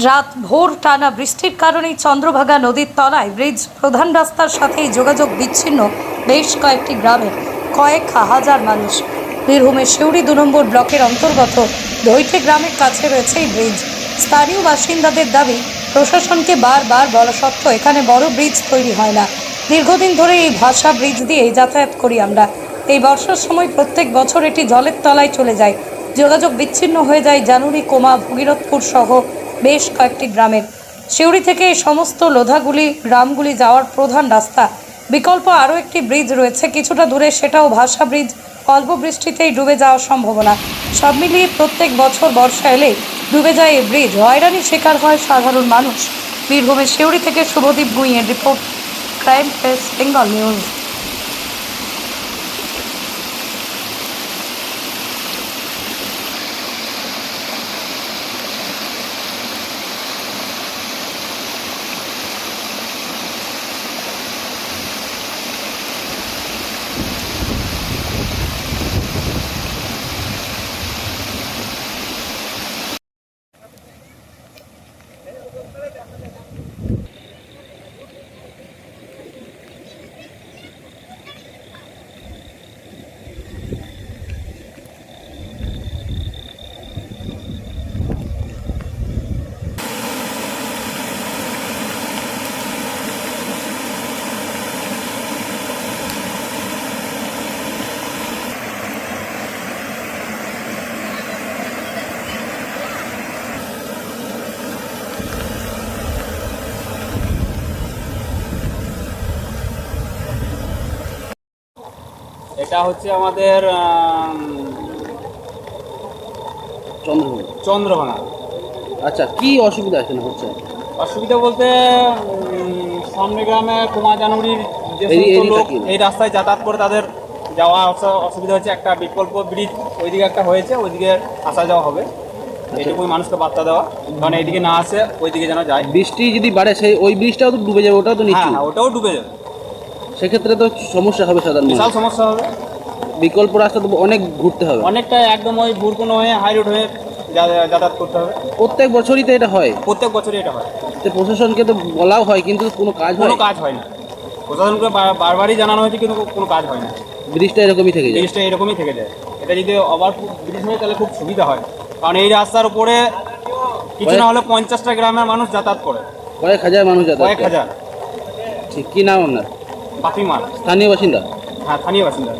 রাত ভোর টানা বৃষ্টির কারণেই চন্দ্রভাগা নদীর তলায় ব্রিজ প্রধান রাস্তার সাথেই যোগাযোগ বিচ্ছিন্ন বেশ কয়েকটি গ্রামের কয়েক হাজার মানুষ। বীরভূমের সিউড়ি 2 নম্বর ব্লকের অন্তর্গত ধৈটে গ্রামের কাছে রয়েছে এই ব্রিজ। স্থানীয় বাসিন্দাদের দাবি, প্রশাসনকে বারবার বলা সত্ত্বেও এখানে বড় ব্রিজ তৈরি হয় না। দীর্ঘদিন ধরে এই ভাষা ব্রিজ দিয়ে যাতায়াত করি আমরা। এই বর্ষার সময় প্রত্যেক বছর এটি জলের তলায় চলে যায়। যোগাযোগ বিচ্ছিন্ন হয়ে যায় জানুরি, কোমা, ভগীরথপুর সহ বেশ কয়েকটি গ্রামের। সিউড়ি থেকে এই সমস্ত লোধাগুলি গ্রামগুলি যাওয়ার প্রধান রাস্তা। বিকল্প আরও একটি ব্রিজ রয়েছে কিছুটা দূরে, সেটাও ভাষা ব্রিজ। অল্প বৃষ্টিতেই ডুবে যাওয়ার সম্ভাবনা। সব মিলিয়ে প্রত্যেক বছর বর্ষা এলে ডুবে যায় এই ব্রিজ। হয়রানির শিকার হয় সাধারণ মানুষ। বীরভূমের সিউড়ি থেকে শুভদীপ ভুঁইয়ের report, crime press, Bengal news. এটা হচ্ছে আমাদের চন্দ্রভাঙা। আচ্ছা, কি অসুবিধা এখানে হচ্ছে? অসুবিধা বলতে সামনে গ্রামে কোমা জানুরির যে সমস্ত লোক এই রাস্তায় যাতায়াত করে তাদের যাওয়া অসুবিধা হচ্ছে। একটা বিকল্প ব্রিজ ওইদিকে একটা হয়েছে, ওইদিকে আসা যাওয়া হবে। এইটুকুই মানুষকে বার্তা দেওয়া, কারণ এইদিকে না আসে ওইদিকে যেন যায়। বৃষ্টি যদি বাড়ে সেই ওই ব্রিজটাও তো ডুবে যাবে, ওটাও তো নিচু। হ্যাঁ, ওটাও ডুবে যাবে। সেক্ষেত্রে তো সমস্যা হবে সাধারণ, বিশাল সমস্যা হবে। বিকল্প রাস্তা তো অনেক ঘুরতে হবে, অনেকটা একদম ওই বুরকুনো হয়ে হাই রোড হয়ে যাতায়াত করতে হবে। প্রত্যেক বছরই তো এটা হয়। প্রত্যেক বছরই এটা হয়। তো প্রশাসনকে তো বলাও হয়, কিন্তু কোনো কাজ হয় না। প্রশাসনকে বারবারই জানানো হয়েছে, কিন্তু কোনো কাজ হয় না। ব্রিজটা এরকমই থেকে যায়। ব্রিজটা এরকমই থেকে যায়। এটা যদি ওভার ব্রিজ হয় তাহলে খুব সুবিধা হয়, কারণ এই রাস্তার উপরে কিছু না হলে 50টা গ্রামের মানুষ যাতায়াত করে। কয়েক হাজার মানুষ যাতায়াত করে। কয়েক হাজার। ঠিক, কি নাম আপনার? বাপিমার। স্থানীয় বাসিন্দা? হ্যাঁ, স্থানীয় বাসিন্দা।